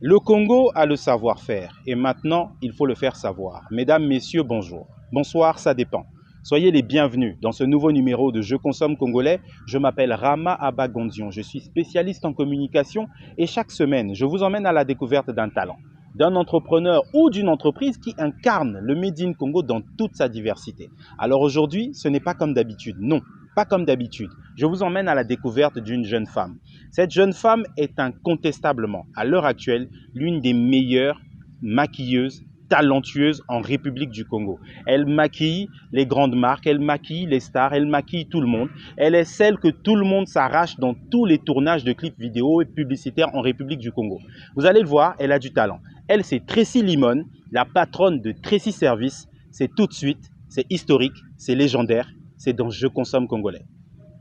Le Congo a le savoir-faire et maintenant, il faut le faire savoir. Mesdames, Messieurs, bonjour. Bonsoir, ça dépend. Soyez les bienvenus dans ce nouveau numéro de Je consomme congolais. Je m'appelle Rama Abagondion. Je suis spécialiste en communication et chaque semaine, je vous emmène à la découverte d'un talent, d'un entrepreneur ou d'une entreprise qui incarne le Made in Congo dans toute sa diversité. Alors aujourd'hui, ce n'est pas comme d'habitude. Non, pas comme d'habitude. Je vous emmène à la découverte d'une jeune femme. Cette jeune femme est incontestablement, à l'heure actuelle, l'une des meilleures maquilleuses talentueuses en République du Congo. Elle maquille les grandes marques, elle maquille les stars, elle maquille tout le monde. Elle est celle que tout le monde s'arrache dans tous les tournages de clips vidéo et publicitaires en République du Congo. Vous allez le voir, elle a du talent. Elle, c'est Tracy Limon, la patronne de Tracy Service. C'est tout de suite, c'est historique, c'est légendaire, c'est dans Je consomme congolais.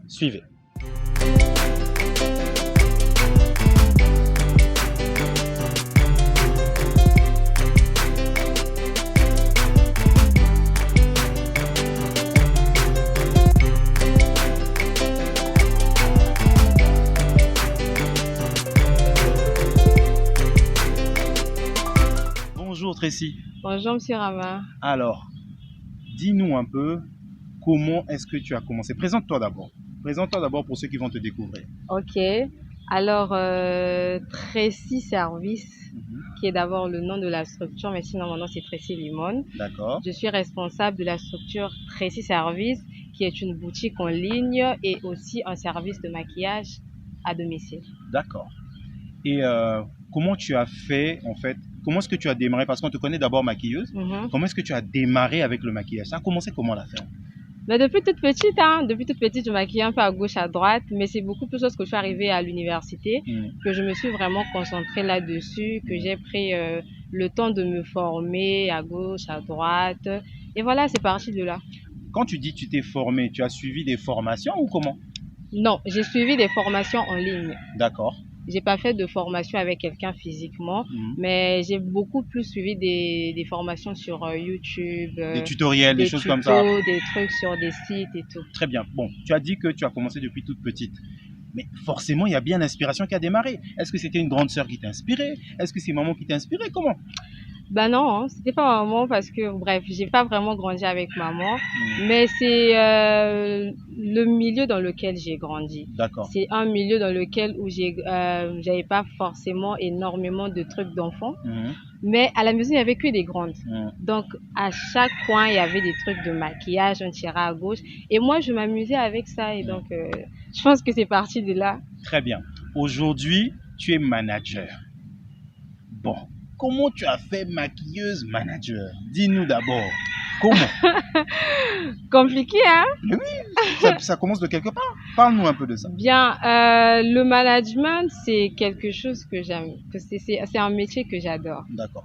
Suivez. Bonjour Tracy. Bonjour Monsieur Rama. Alors, dis-nous un peu comment est-ce que tu as commencé. Présente-toi d'abord. Présente-toi d'abord pour ceux qui vont te découvrir. Ok. Alors, Tracy Service, qui est d'abord le nom de la structure, mais sinon mon nom c'est Tracy Limon. D'accord. Je suis responsable de la structure Tracy Service, qui est une boutique en ligne et aussi un service de maquillage à domicile. D'accord. Et comment tu as fait en fait? Comment est-ce que tu as démarré? Parce qu'on te connaît d'abord maquilleuse. Comment est-ce que tu as démarré avec le maquillage? Ça a commencé comment l'affaire? Mais depuis toute petite, je maquillais un peu à gauche, à droite, mais c'est beaucoup plus lorsque je suis arrivée à l'université que je me suis vraiment concentrée là-dessus, que j'ai pris le temps de me former à gauche, à droite. Et voilà, c'est parti de là. Quand tu dis tu t'es formé, tu as suivi des formations ou comment? Non, j'ai suivi des formations en ligne. D'accord. J'ai pas fait de formation avec quelqu'un physiquement, mais j'ai beaucoup plus suivi des formations sur YouTube, Des tutoriels, des choses tutos, comme ça. des trucs sur des sites et tout. Très bien. Bon, tu as dit que tu as commencé depuis toute petite. Mais forcément, il y a bien l'inspiration qui a démarré. Est-ce que c'était une grande sœur qui t'a inspiré? Est-ce que c'est maman qui t'a inspiré? Comment? Ben non, hein, c'était pas maman parce que bref, j'ai pas vraiment grandi avec maman, mais c'est le milieu dans lequel j'ai grandi. D'accord. C'est un milieu dans lequel où j'avais pas forcément énormément de trucs d'enfants, mais à la maison il y avait que des grandes. Donc à chaque coin il y avait des trucs de maquillage, on tirait à gauche et moi je m'amusais avec ça et donc je pense que c'est parti de là. Très bien. Aujourd'hui, tu es manager. Bon. Comment tu as fait maquilleuse manager? Dis-nous d'abord. Comment? Compliqué, hein? Mais oui, ça commence de quelque part. Parle-nous un peu de ça. Bien, le management, c'est quelque chose que j'aime. C'est un métier que j'adore. D'accord.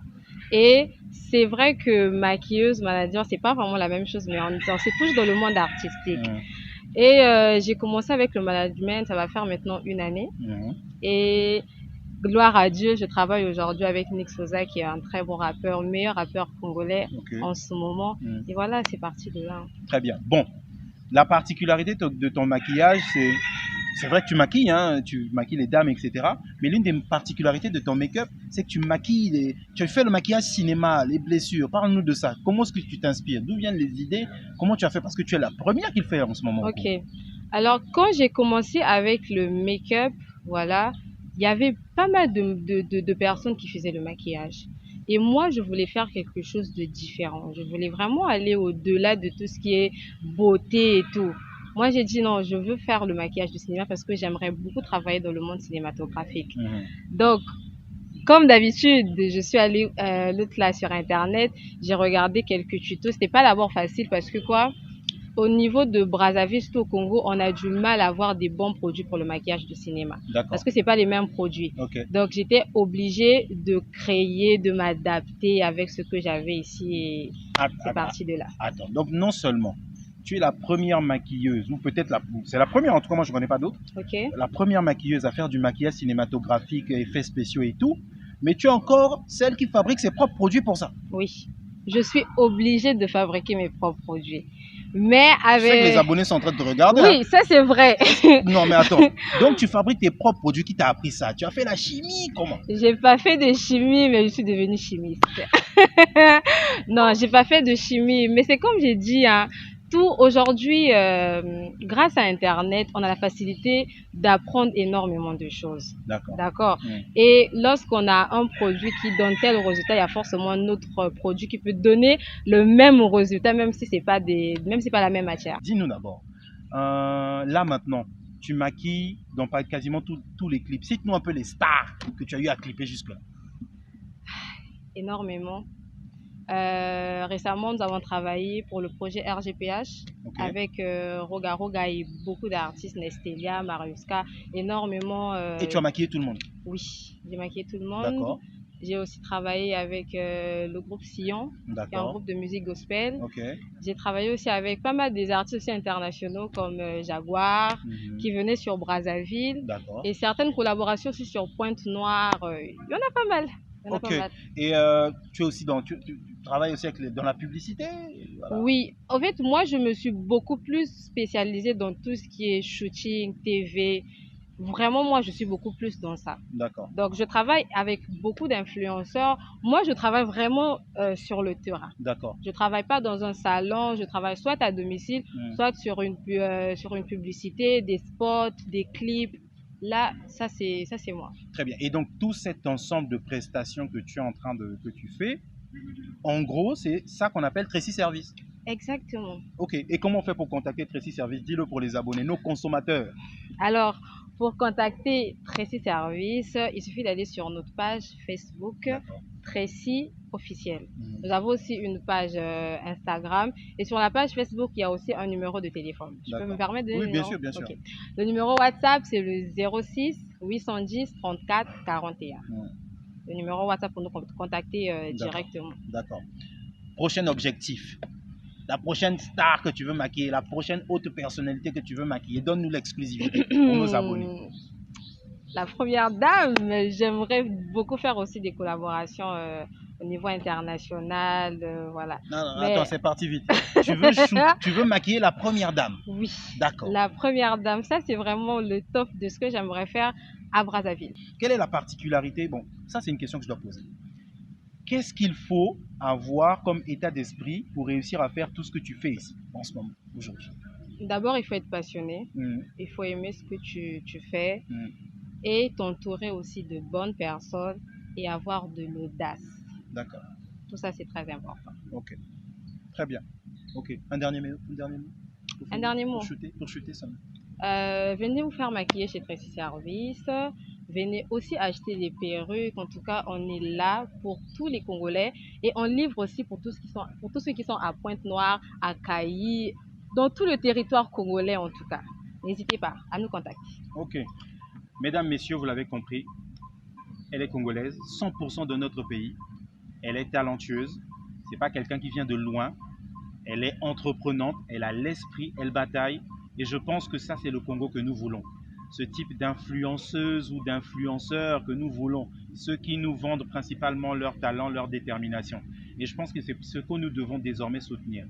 Et c'est vrai que maquilleuse, manager, c'est pas vraiment la même chose, mais on c'est toujours dans le monde artistique. Et j'ai commencé avec le management, ça va faire maintenant 1 année. Et gloire à Dieu, je travaille aujourd'hui avec Nick Sosa, qui est un très bon rappeur, meilleur rappeur congolais en ce moment. Et voilà, c'est parti de là. Très bien. Bon, la particularité de ton maquillage, c'est vrai que tu maquilles, hein, tu maquilles les dames, etc. Mais l'une des particularités de ton make-up, c'est que tu fais le maquillage cinéma, les blessures. Parle-nous de ça. Comment est-ce que tu t'inspires? D'où viennent les idées? Comment tu as fait? Parce que tu es la première qui le fait en ce moment. Ok. Alors, quand j'ai commencé avec le make-up, voilà, il y avait pas mal de personnes qui faisaient le maquillage. Et moi, je voulais faire quelque chose de différent. Je voulais vraiment aller au-delà de tout ce qui est beauté et tout. Moi, j'ai dit non, je veux faire le maquillage de cinéma parce que j'aimerais beaucoup travailler dans le monde cinématographique. Donc, comme d'habitude, je suis allée l'autre là sur Internet, j'ai regardé quelques tutos. C'était pas d'abord facile parce que quoi? Au niveau de Brazzaville, surtout au Congo, on a du mal à avoir des bons produits pour le maquillage de cinéma. Parce que c'est pas les mêmes produits. Donc, j'étais obligée de créer, de m'adapter avec ce que j'avais ici et c'est parti de là. Attends, donc non seulement tu es la première maquilleuse, ou peut-être c'est la première, en tout cas moi je ne connais pas d'autres, la première maquilleuse à faire du maquillage cinématographique, effets spéciaux et tout, mais tu es encore celle qui fabrique ses propres produits pour ça. Oui, je suis obligée de fabriquer mes propres produits. Mais Je sais que les avec... abonnés sont en train de te regarder. Oui, ça c'est vrai. Hein. Non, mais attends. Donc, tu fabriques tes propres produits. Qui t'a appris ça? Tu as fait la chimie? Comment? J'ai pas fait de chimie, mais je suis devenue chimiste. Non, j'ai pas fait de chimie, mais c'est comme j'ai dit, hein, tout aujourd'hui, grâce à Internet, on a la facilité d'apprendre énormément de choses. D'accord. D'accord. Mm. Et lorsqu'on a un produit qui donne tel résultat, il y a forcément un autre produit qui peut donner le même résultat, même si c'est pas même si c'est pas la même matière. Dis-nous d'abord. Là maintenant, tu maquilles dans quasiment tous les clips. Cite-nous un peu les stars que tu as eu à clipper jusque-là. Énormément. Récemment, nous avons travaillé pour le projet RGPH Ok. avec Roga Roga et beaucoup d'artistes, Nestelia, Mariuska, énormément. Et tu as maquillé tout le monde. Oui, j'ai maquillé tout le monde. D'accord. J'ai aussi travaillé avec le groupe Sillon, qui est un D'accord. groupe de musique gospel. Ok. J'ai travaillé aussi avec pas mal des artistes aussi internationaux comme Jaguar, Mhm. qui venaient sur Brazzaville. D'accord. Et certaines collaborations aussi sur Pointe-Noire. Il y en a pas mal. Il y en a Ok. pas mal. Et tu es aussi tu travailles aussi avec dans la publicité. Voilà. Oui, en fait, moi, je me suis beaucoup plus spécialisée dans tout ce qui est shooting, TV. Vraiment, moi, je suis beaucoup plus dans ça. D'accord. Donc, je travaille avec beaucoup d'influenceurs. Moi, je travaille vraiment sur le terrain. D'accord. Je travaille pas dans un salon, je travaille soit à domicile, soit sur une publicité, des spots, des clips. Là, ça c'est moi. Très bien. Et donc tout cet ensemble de prestations que tu es en train que tu fais, en gros, c'est ça qu'on appelle Tracy Service. Exactement. Ok. Et comment on fait pour contacter Tracy Service? Dis-le pour les abonnés, nos consommateurs. Alors, pour contacter Tracy Service, il suffit d'aller sur notre page Facebook D'accord. Tracy officiel. Mhm. Nous avons aussi une page Instagram et sur la page Facebook, il y a aussi un numéro de téléphone. Je peux me permettre de donner Oui, le bien numéro? sûr, bien sûr. Ok. Le numéro WhatsApp, c'est le 06 810 34 41. Mhm. Le numéro WhatsApp pour nous contacter D'accord. directement. D'accord. Prochain objectif. La prochaine star que tu veux maquiller, la prochaine haute personnalité que tu veux maquiller, donne-nous l'exclusivité pour nos abonnés. La première dame, j'aimerais beaucoup faire aussi des collaborations au niveau international, voilà. Non, non, Mais attends, c'est parti vite. Tu veux maquiller la première dame. oui, D'accord. la première dame, ça c'est vraiment le top de ce que j'aimerais faire à Brazzaville. Quelle est la particularité? Bon, ça c'est une question que je dois poser. Qu'est-ce qu'il faut avoir comme état d'esprit pour réussir à faire tout ce que tu fais ici, en ce moment, aujourd'hui? D'abord, il faut être passionné, Mhm. il faut aimer ce que tu fais Mhm. et t'entourer aussi de bonnes personnes et avoir de l'audace. D'accord. Tout ça, c'est très important. Ok. Très bien. Ok. Un dernier mot? Un dernier mot? Un dernier mot. Pour chuter ça. Venez vous faire maquiller chez Tracy Service. Venez aussi acheter des perruques. En tout cas, on est là pour tous les Congolais et on livre aussi pour tous ceux qui sont à Pointe-Noire, à Kayi, dans tout le territoire congolais en tout cas. N'hésitez pas à nous contacter. Ok. Mesdames, messieurs, vous l'avez compris, elle est congolaise, 100% de notre pays. Elle est talentueuse. C'est pas quelqu'un qui vient de loin. Elle est entreprenante. Elle a l'esprit. Elle bataille. Et je pense que ça, c'est le Congo que nous voulons. Ce type d'influenceuse ou d'influenceurs que nous voulons. Ceux qui nous vendent principalement leur talent, leur détermination. Et je pense que c'est ce que nous devons désormais soutenir.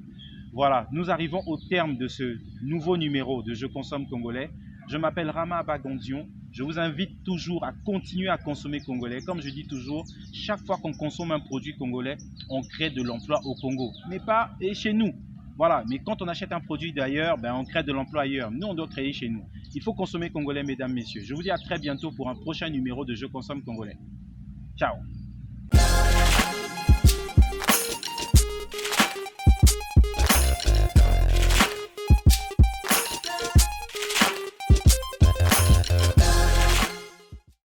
Voilà, nous arrivons au terme de ce nouveau numéro de Je consomme congolais. Je m'appelle Rama Abagondion. Je vous invite toujours à continuer à consommer congolais. Comme je dis toujours, chaque fois qu'on consomme un produit congolais, on crée de l'emploi au Congo. Mais pas chez nous. Voilà, mais quand on achète un produit d'ailleurs, on crée de l'emploi ailleurs. Nous, on doit créer chez nous. Il faut consommer congolais, mesdames, messieurs. Je vous dis à très bientôt pour un prochain numéro de Je consomme congolais. Ciao.